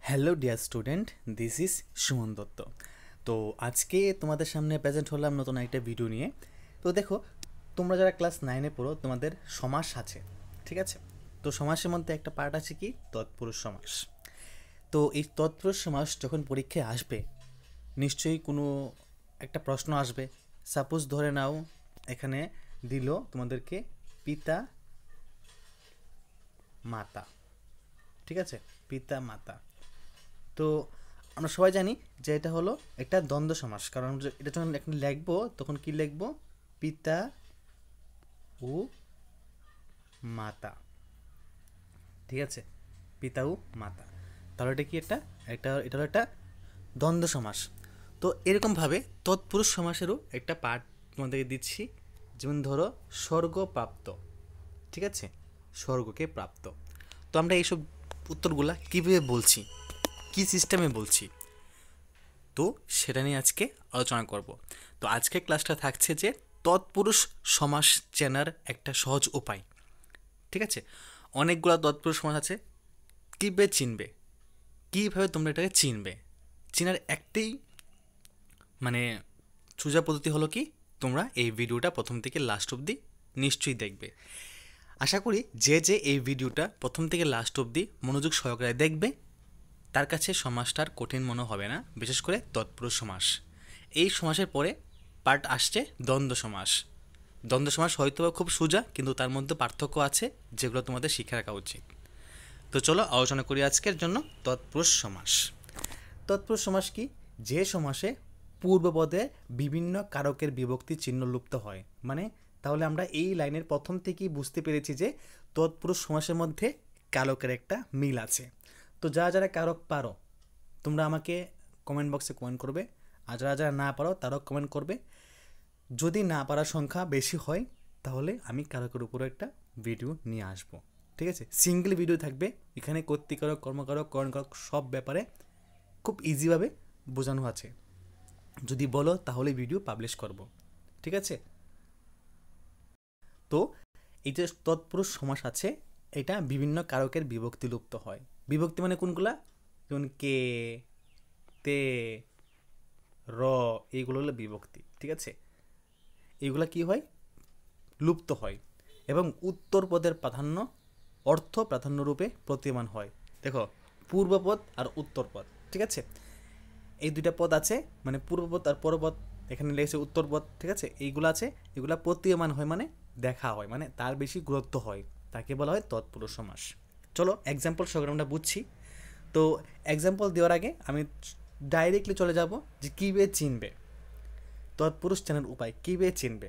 Hello dear student, this is Suman Dutta. তো আজকে তোমাদের সামনে প্রেজেন্ট হলাম নতুন একটা ভিডিও নিয়ে। তো দেখো, তোমরা যারা ক্লাস 9-এ পড়ো তোমাদের সমাস আছে, ঠিক আছে? তো সমাসের মধ্যে একটা পার্ট আছে কি, তৎপুরুষ সমাস। তো এই তৎপুরুষ সমাস যখন পরীক্ষায় আসবে নিশ্চয়ই কোনো একটা প্রশ্ন আসবে। সাপোজ ধরে নাও এখানে দিল তোমাদেরকে পিতা মাতা, ঠিক আছে? পিতা মাতা। তো আমরা সবাই জানি যে এটা হলো একটা দ্বন্দ্ব সমাস, কারণ এটা যখন এখন লিখবো তখন কি লিখবো, পিতা ও মাতা, ঠিক আছে? পিতা ও মাতা। তাহলে এটা কি, এটা হলো একটা দ্বন্দ্ব সমাস। তো এরকমভাবে তৎপুরুষ সমাসেরও একটা পার্ট তোমাদেরকে দিচ্ছি। যেমন ধরো স্বর্গপ্রাপ্ত, ঠিক আছে? স্বর্গকে প্রাপ্ত। তো আমরা এইসব উত্তরগুলা কীভাবে বলছি, কি সিস্টেমে বলছি, তো সেটা নিয়ে আজকে আলোচনা করব। তো আজকে ক্লাসটা থাকছে যে তৎপুরুষ সমাস চেনার একটা সহজ উপায়, ঠিক আছে? অনেকগুলো তৎপুরুষ সমাস আছে, কীভাবে চিনবে, কীভাবে তোমরা এটাকে চিনবে, চেনার একটাই মানে সোজা পদ্ধতি হলো কি, তোমরা এই ভিডিওটা প্রথম থেকে লাস্ট অবধি নিশ্চয়ই দেখবে। আশা করি যে এই ভিডিওটা প্রথম থেকে লাস্ট অবধি মনোযোগ সহকারে দেখবে তার কাছে সমাসটার কঠিন মনে হবে না, বিশেষ করে তৎপুরুষ সমাস। এই সমাসের পরে পার্ট আসছে দ্বন্দ্ব সমাস। দ্বন্দ্ব সমাস হয়তো খুব সোজা, কিন্তু তার মধ্যে পার্থক্য আছে যেগুলো তোমাদের শিখে রাখা উচিত। তো চলো আলোচনা করি আজকের জন্য তৎপুরুষ সমাস। তৎপুরুষ সমাস কি, যে সমাসে পূর্বপদে বিভিন্ন কারকের বিভক্তি চিহ্ন লুপ্ত হয়। মানে তাহলে আমরা এই লাইনের প্রথম থেকেই বুঝতে পেরেছি যে তৎপুরুষ সমাসের মধ্যে কারকের একটা মিল আছে। তো যারা যারা কারক পারো তোমরা আমাকে কমেন্ট বক্সে কমেন্ট করবে, আর যারা যারা না পারো তারাও কমেন্ট করবে। যদি না পারার সংখ্যা বেশি হয় তাহলে আমি কারকের উপরে একটা ভিডিও নিয়ে আসব, ঠিক আছে? সিঙ্গেল ভিডিও থাকবে, এখানে কর্তৃকারক, কর্মকারক, করণকারক সব ব্যাপারে খুব ইজিভাবে বোঝানো আছে। যদি বলো তাহলে ভিডিও পাবলিশ করব, ঠিক আছে? তো এই যে তৎপুরুষ সমাস আছে, এটা বিভিন্ন কারকের বিভক্তি লুপ্ত হয়। বিভক্তি মানে কোনগুলা, যেমন কে, তে, র, এইগুলো হলো বিভক্তি, ঠিক আছে? এইগুলা কি হয়, লুপ্ত হয়। এবং উত্তর পদের প্রাধান্য অর্থ প্রাধান্য রূপে প্রতীয়মান হয়। দেখো, পূর্বপদ আর উত্তর পদ, ঠিক আছে? এই দুইটা পদ আছে, মানে পূর্বপদ আর পরপদ, এখানে লেগেছে উত্তর পদ, ঠিক আছে? এইগুলো আছে, এগুলা প্রতীয়মান হয় মানে দেখা হয়, মানে তার বেশি গুরুত্ব হয়, তাকে বলা হয় তৎপুরুষ সমাস। চলো এক্সাম্পল সহকারে আমরা বুঝছি। তো এক্সাম্পল দেওয়ার আগে আমি ডাইরেক্টলি চলে যাব যে কীভাবে চিনবে, তৎপুরুষ চেনার উপায় কীভাবে চিনবে।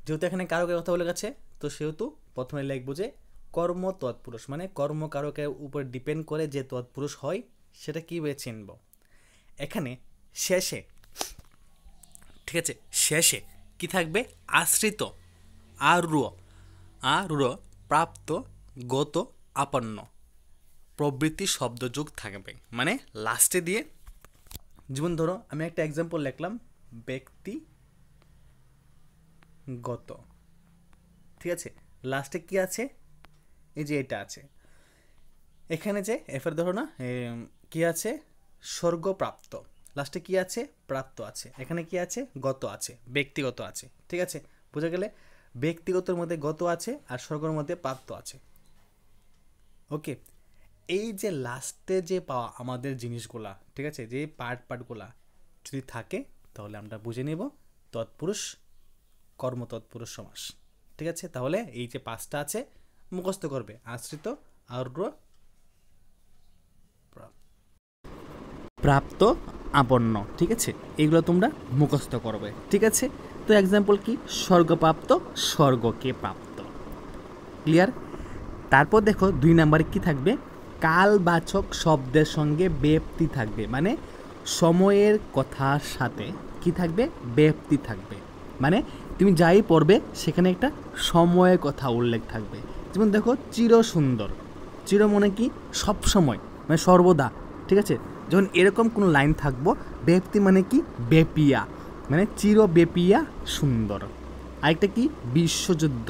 যেহেতু এখানে কারকের কথা বলে গেছে, তো সেহেতু প্রথমে লিখবো যে কর্ম তৎপুরুষ, মানে কর্মকারকের উপর ডিপেন্ড করে যে তৎপুরুষ হয় সেটা কীভাবে চিনব। এখানে শেষে, ঠিক আছে, শেষে কি থাকবে, আশ্রিত, আর প্রাপ্ত, গত, আপন্ন প্রবৃত্তি শব্দযোগ থাকবে, মানে লাস্টে দিয়ে। যেমন ধরো আমি একটা এক্সাম্পল লিখলাম, ব্যক্তিগত, ঠিক আছে? লাস্টে কি আছে, এই যে এটা আছে। এখানে যে এফের ধরো না, কি আছে, স্বর্গপ্রাপ্ত, লাস্টে কি আছে, প্রাপ্ত আছে। এখানে কি আছে, গত আছে, ব্যক্তিগত আছে, ঠিক আছে? বুঝে গেলে, ব্যক্তিগতর মধ্যে গত আছে আর স্বর্গের মধ্যে প্রাপ্ত আছে। ওকে, এই যে লাস্টে যে পাওয়া আমাদের জিনিসগুলা, ঠিক আছে, যে পার্টগুলা যদি থাকে তাহলে আমরা বুঝে নেব তৎপুরুষ কর্মতৎপুরুষ সমাস, ঠিক আছে? তাহলে এই যে পাঁচটা আছে মুখস্থ করবে, আশ্রিত, আর্দ্র, প্রাপ্ত, আপন্ন, ঠিক আছে? এইগুলো তোমরা মুখস্থ করবে, ঠিক আছে? তো এক্সাম্পল কি, স্বর্গপ্রাপ্ত, স্বর্গকে প্রাপ্ত, ক্লিয়ার? তারপর দেখো 2 নম্বরে কি থাকবে, কালবাচক শব্দের সঙ্গে ব্যক্তি থাকবে, মানে সময়ের কথার সাথে কি থাকবে, ব্যক্তি থাকবে। মানে তুমি যাই পড়বে সেখানে একটা সময়ের কথা উল্লেখ থাকবে। যেমন দেখো, চির সুন্দর, চির মানে কি, সব সময়, মানে সর্বদা, ঠিক আছে? যখন এরকম কোনো লাইন থাকবো, ব্যক্তি মানে কি, বেপিয়া, মানে চির বেপিয়া সুন্দর। আরেকটা কি, বিশ্বযুদ্ধ,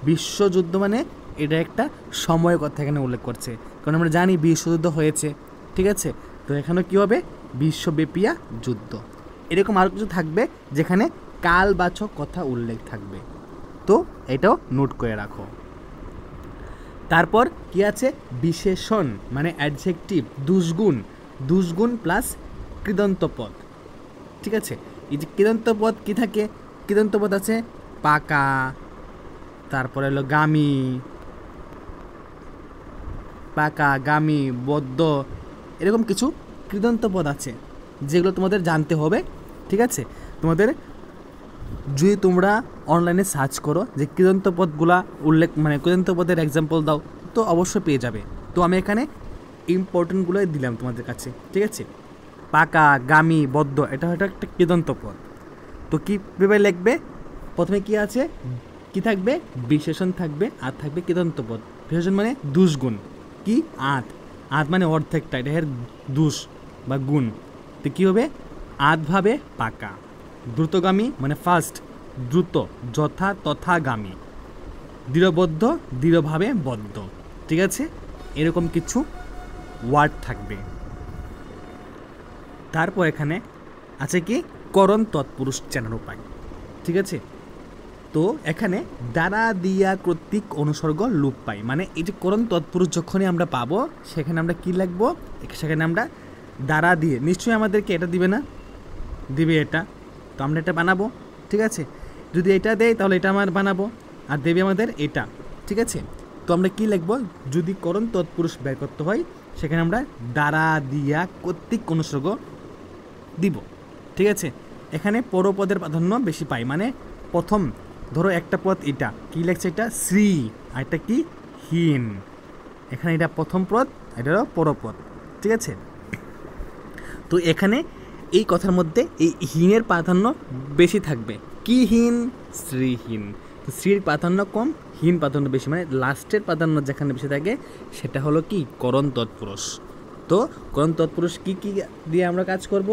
বিশ্বযুদ্ধ মানে এটা একটা সময়ের কথা এখানে উল্লেখ করছে, কারণ আমরা জানি বিশ্বযুদ্ধ হয়েছে, ঠিক আছে। তো এখানে কী হবে, বিশ্বব্যাপী যুদ্ধ। এরকম আরও কিছু থাকবে যেখানে কালবাচক কথা উল্লেখ থাকবে, তো এটাও নোট করে রাখো। তারপর কি আছে, বিশেষণ মানে অ্যাডজেক্টিভ, দুষ্গুণ, দুষ্গুণ প্লাস কৃদন্ত পদ, ঠিক আছে। এই যে কৃদন্ত পদ কী থাকে, কৃদন্ত পদ আছে পাকা, তারপরে হলো গামী, পাকা, গামী, বদ্ধ, এরকম কিছু কৃদন্ত পদ আছে যেগুলো তোমাদের জানতে হবে, ঠিক আছে। তোমাদের যদি তোমরা অনলাইনে সার্চ করো যে কৃদন্ত পদগুলা উল্লেখ, মানে কৃদন্ত পদের এক্সাম্পল দাও, তো অবশ্যই পেয়ে যাবে। তো আমি এখানে ইম্পর্টেন্টগুলোই দিলাম তোমাদের কাছে, ঠিক আছে। পাকা, গামী, বদ্ধ, এটা হয়তো একটা কৃদন্ত পদ। তো কীভাবে লিখবে, প্রথমে কি আছে, কি থাকবে, বিশেষণ থাকবে, আর থাকবে কৃদন্ত পদ। বিশেষণ মানে দুষ্গুণ, কি আধ, আধ মানে অর্ধেকটা, এটা এর দুষ বা গুণ। তো কী হবে, আধভাবে পাকা। দ্রুতগামী মানে ফাস্ট, দ্রুত, যথা তথা গামী। দৃঢ়বদ্ধ, দৃঢ়ভাবে বদ্ধ, ঠিক আছে। এরকম কিছু ওয়ার্ড থাকবে। তারপর এখানে আছে কি, করণ তৎপুরুষ চেনার উপায়, ঠিক আছে। তো এখানে দ্বারা দিয়া কর্তৃক অনুসর্গ লোপ পাই, মানে এই যে করণ তৎপুরুষ যখনই আমরা পাবো সেখানে আমরা কি লিখবো, সেখানে আমরা দ্বারা দিয়ে, নিশ্চয়ই আমাদেরকে এটা দিবে না, দিবে এটা, তো আমরা এটা বানাবো, ঠিক আছে। যদি এটা দেয় তাহলে এটা আমার বানাবো, আর দেবে আমাদের এটা, ঠিক আছে। তো আমরা কি লিখবো, যদি করণ তৎপুরুষ বের করতে হয় সেখানে আমরা দ্বারা দিয়া কর্তৃক অনুসর্গ দিব, ঠিক আছে। এখানে পরপদের প্রাধান্য বেশি পাই, মানে প্রথম ধরো একটা পদ, এটা কি লেখছে, এটা শ্রী, আর এটা কি হীন, এখানে এটা প্রথম পদ, এটা হলো পরপদ, ঠিক আছে। তো এখানে এই কথার মধ্যে এই হীনের প্রাধান্য বেশি থাকবে, কি হীন, শ্রীহীন। তো শ্রীর প্রাধান্য কম, হীন প্রাধান্য বেশি, মানে লাস্টের প্রাধান্য যেখানে বেশি থাকে সেটা হলো কি, করণ তৎপুরুষ। তো করণ তৎপুরুষ কি কি দিয়ে আমরা কাজ করব,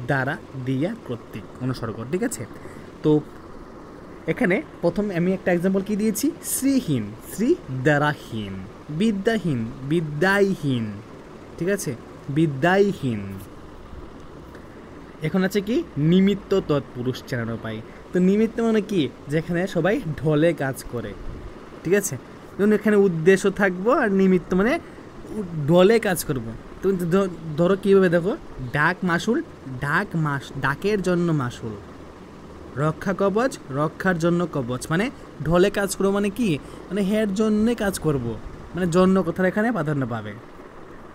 দ্বারা দিয়া কর্তৃক অনুসর্গ, ঠিক আছে। তো এখানে প্রথম আমি একটা এক্সাম্পল কি দিয়েছি, শ্রীহীন, শ্রী দ্বারাহীন, বিদ্যাহীন, বিদ্যায়হীন, ঠিক আছে, বিদ্যায়হীন। এখন আছে কি, নিমিত্ত তৎপুরুষ চেনার উপায়। তো নিমিত্ত মানে কি, যেখানে সবাই ঢলে কাজ করে, ঠিক আছে। যেমন এখানে উদ্দেশ্য থাকবো, আর নিমিত্ত মানে ঢলে কাজ করব। তো ধরো কীভাবে দেখো, ডাক মাসুল, ডাক মাস, ডাকের জন্য মাসুল, রক্ষা কবচ, রক্ষার জন্য কবচ, মানে ঢলে কাজ করবো মানে কি, মানে হের জন্যে কাজ করব, মানে জন্য কথার এখানে প্রাধান্য পাবে,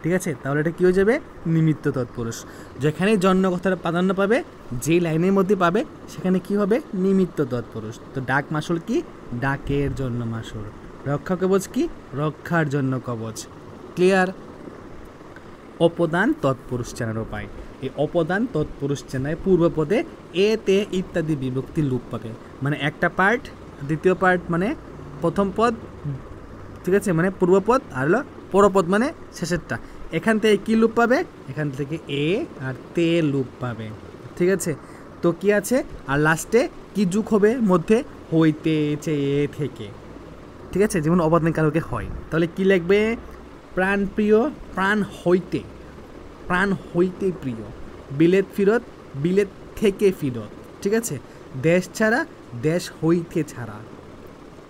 ঠিক আছে। তাহলে এটা কী হয়ে যাবে, নিমিত্ত তৎপুরুষ। যেখানে জন্য কথার প্রাধান্য পাবে, যেই লাইনের মধ্যে পাবে সেখানে কি হবে, নিমিত্ত তৎপুরুষ। তো ডাক মাসুল কি, ডাকের জন্য মাসুল, রক্ষা কবচ কি, রক্ষার জন্য কবচ, ক্লিয়ার। অপদান তৎপুরুষ চেনার উপায়, এই অপদান তৎপুরুষ চেনায় পূর্বপদে এ তে ইত্যাদি বিভক্তি লোপ পাবে, মানে একটা পার্ট, দ্বিতীয় পার্ট মানে প্রথম পদ, ঠিক আছে, মানে পূর্বপদ, আর হলো পরপদ মানে শেষেরটা। এখান থেকে কি লুপ পাবে, এখান থেকে এ আর তে লুপ পাবে, ঠিক আছে। তো কি আছে, আর লাস্টে কি যুগ হবে, মধ্যে হইতে চেয়ে থেকে, ঠিক আছে, যেমন অবদান কারকে হয়। তাহলে কি লিখবে, প্রাণ প্রিয়, প্রাণ হইতে, প্রাণ হইতে প্রিয়, বিলেত ফিরত, বিলেত থেকে ফিরত, ঠিক আছে। দেশ ছাড়া, দেশ হইতে ছাড়া,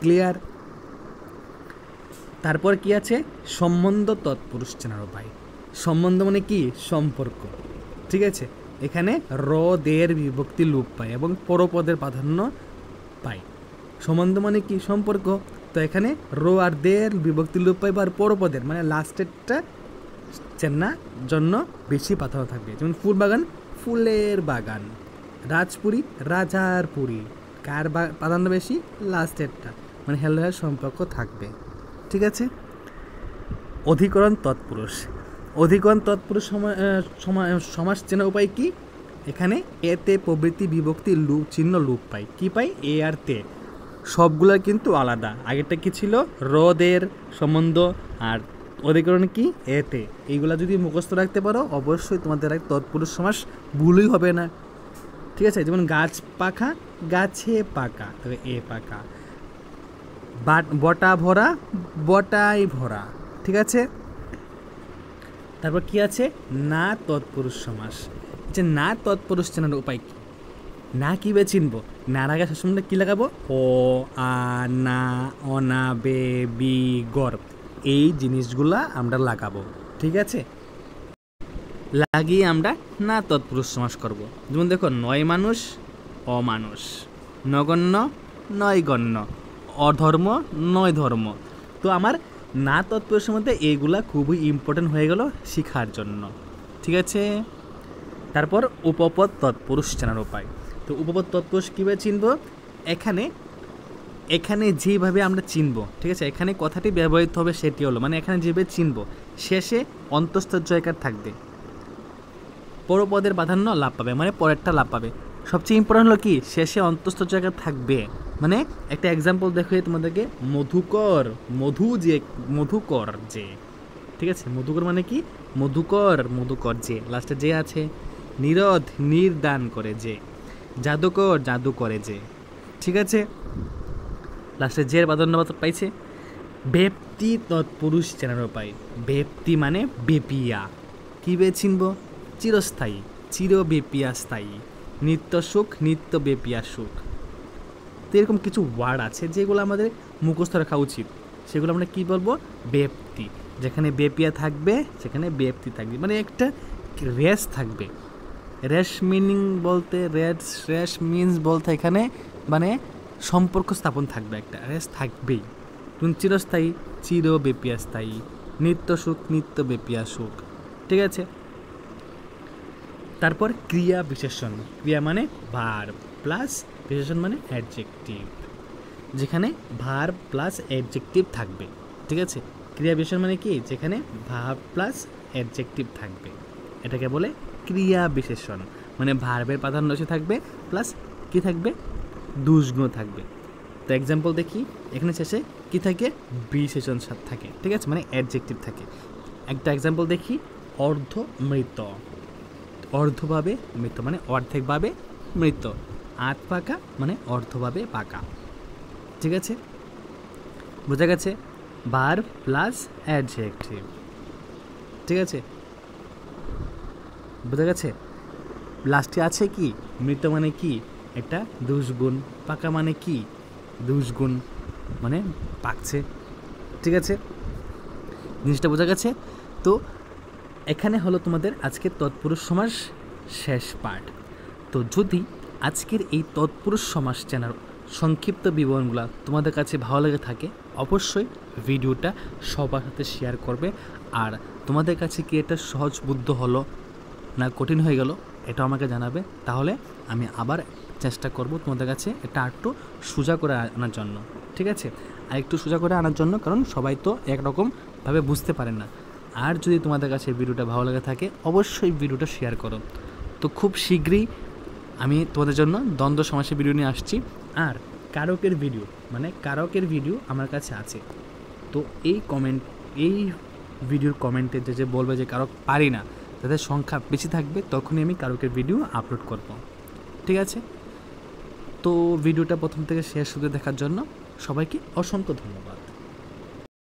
ক্লিয়ার। তারপর কি আছে, সম্বন্ধ তৎপুরুষ চেনার উপায়। সম্বন্ধ মানে কি, সম্পর্ক, ঠিক আছে। এখানে র দের বিভক্তি লোপ পায় এবং পরপদের প্রাধান্য পায়। সম্বন্ধ মানে কি, সম্পর্ক। তো এখানে র আর দের বিভক্তি লোপ পায়, আর পরপদের মানে লাস্টেরটা চেনার জন্য বেশি প্রাধান্য থাকবে। যেমন ফুল বাগান, ফুলের বাগান, রাজপুরী, রাজার পুরী, কার প্রাধান্য বেশি, লাস্টেরটা, মানে হেলহের সম্পর্ক থাকবে, ঠিক আছে। অধিকরণ তৎপুরুষ, অধিকরণ তৎপুরুষ সমাস চেনার উপায় কি, এখানে এতে প্রবৃত্তি বিভক্তি চিহ্ন লোপ পাই, কি পাই, এ আর তে, সবগুলো কিন্তু আলাদা। আগেরটা কি ছিল, রদের সম্বন্ধ, আর অধিকরণ কি, এতে। এইগুলা যদি মুখস্থ রাখতে পারো অবশ্যই তোমাদের তৎপুরুষ সমাস ভুলই হবে না, ঠিক আছে। যেমন গাছ পাখা, গাছে পাকা, তবে এ পাকা। বটা ভরা, বটাই ভরা। ঠিক আছে, তারপর কি আছে, না তৎপুরুষ সমাস। যে না তৎপুরুষ চেনার উপায় কি, না কীভাবে চিনবো, নার আগে সবসময় কী লাগাবো, ও, আ, না, অনা, বে, বি, গর, এই জিনিসগুলা আমরা লাগাবো। ঠিক আছে, লাগিয়ে আমরা না তৎপুরুষ সমাস করব। যেমন দেখো, নয় মানুষ, অমানুষ, নগণ্য, নয়গণ্য, অধর্ম, নয় ধর্ম। তো আমার না তৎপুরুষের মধ্যে এইগুলা খুবই ইম্পর্টেন্ট হয়ে গেল শেখার জন্য। ঠিক আছে, তারপর উপপদ তৎপুরুষ চেনার উপায়। তো উপপদ তৎপুরুষ কীভাবে চিনব, এখানে এখানে যেভাবে আমরা চিনব, ঠিক আছে, এখানে কথাটি ব্যবহৃত হবে সেটি হলো, মানে এখানে যেভাবে চিনব, শেষে অন্তঃস্থ জয়কার থাকবে, পরপদের প্রাধান্য লাভ পাবে, মানে পরেরটা লাভ পাবে। সবচেয়ে ইম্পর্টেন্ট হলো কি, শেষে অন্তঃস্থ জয়কার থাকবে। মানে একটা এক্সাম্পল দেখো তোমাদেরকে, মধুকর, মধু যে, মধুকর যে, ঠিক আছে, মধুকর মানে কি, মধুকর, মধুকর যে, লাস্টে যে আছে। নিরোধ, নির্দান করে যে। জাদুকর, জাদু করে যে। ঠিক আছে, লাস্টে জের প্রাধান্য পাইছে। ব্যক্তি তৎপুরুষ চেনার উপায়। ব্যক্তি মানে বেপিয়া, কীভাবে চিনব, চিরস্থায়ী, চিরবেপিয়া স্থায়ী, নিত্য সুখ, নিত্য বেপিয়া সুখ। তো এরকম কিছু ওয়ার্ড আছে যেগুলো আমাদের মুখস্থ রাখা উচিত, সেগুলো আমরা কী বলবো, ব্যক্তি। যেখানে বেপিয়া থাকবে সেখানে ব্যক্তি থাকবে, মানে একটা রেস থাকবে। রেস মিনিং বলতে, রেস মিনস বলতে এখানে মানে সম্পর্ক স্থাপন থাকবে, একটা রেস থাকবেই। চিরস্থায়ী, চিরবেপিয়া স্থায়ী, নিত্য সুখ, নিত্য বেপিয়া সুখ। ঠিক আছে, তারপর ক্রিয়া বিশেষণ। ক্রিয়া মানে ভার্ব প্লাস বিশেষণ মানে অ্যাডজেক্টিভ, যেখানে ভার্ব প্লাস অ্যাডজেক্টিভ থাকবে। ঠিক আছে, ক্রিয়া বিশেষণ মানে কি, যেখানে ভার্ব প্লাস অ্যাডজেক্টিভ থাকবে, এটাকে বলে ক্রিয়া বিশেষণ। মানে ভার্বের প্রাধান্য বেশি থাকবে, প্লাস কি থাকবে, দুষগুণ থাকবে। তো এক্সাম্পল দেখি, এখানে শেষে কি থাকে, বিশেষণ থাকে। ঠিক আছে, মানে অ্যাডজেক্টিভ থাকে। একটা এক্সাম্পল দেখি, অর্ধ মৃত, অর্ধভাবে মৃত মানে অর্ধেকভাবে মৃত। আধ পাকা মানে অর্ধভাবে পাকা। ঠিক আছে, বোঝা গেছে, ভার্ব প্লাস অ্যাডজেক্টিভ। ঠিক আছে, বোঝা গেছে। লাস্টে আছে কি, মৃত মানে কি, একটা দুষগুণ, পাকা মানে কি, দুষগুণ মানে পাকছে। ঠিক আছে, জিনিসটা বোঝা গেছে। তো এখানে হলো তোমাদের আজকের তৎপুরুষ সমাস শেষ পার্ট। তো যদি আজকের এই তৎপুরুষ সমাস চেনার সংক্ষিপ্ত বিবরণগুলো তোমাদের কাছে ভালো লেগে থাকে, অবশ্যই ভিডিওটা সবার সাথে শেয়ার করবে। আর তোমাদের কাছে কি এটা সহজবুদ্ধ হলো না কঠিন হয়ে গেল, এটা আমাকে জানাবে। তাহলে আমি আবার চেষ্টা করব তোমাদের কাছে এটা একটু সোজা করে আনার জন্য। ঠিক আছে, আর একটু সোজা করে আনার জন্য, কারণ সবাই তো একরকমভাবে বুঝতে পারে না। আর যদি তোমাদের কাছে ভিডিওটা ভালো লেগে থাকে, অবশ্যই ভিডিওটা শেয়ার করো। তো খুব শীঘ্রই আমি তোমাদের জন্য দ্বন্দ্ব সমাসের ভিডিও নিয়ে আসছি। আর কারকের ভিডিও, মানে কারকের ভিডিও আমার কাছে আছে। তো এই ভিডিওর কমেন্টে যে বলবে যে কারক পারি না, তাদের সংখ্যা বেশি থাকবে, তখনই আমি কারকের ভিডিও আপলোড করব। ঠিক আছে, তো ভিডিওটা প্রথম থেকে শেষ অবধি দেখার জন্য সবাইকে অসংখ্য ধন্যবাদ।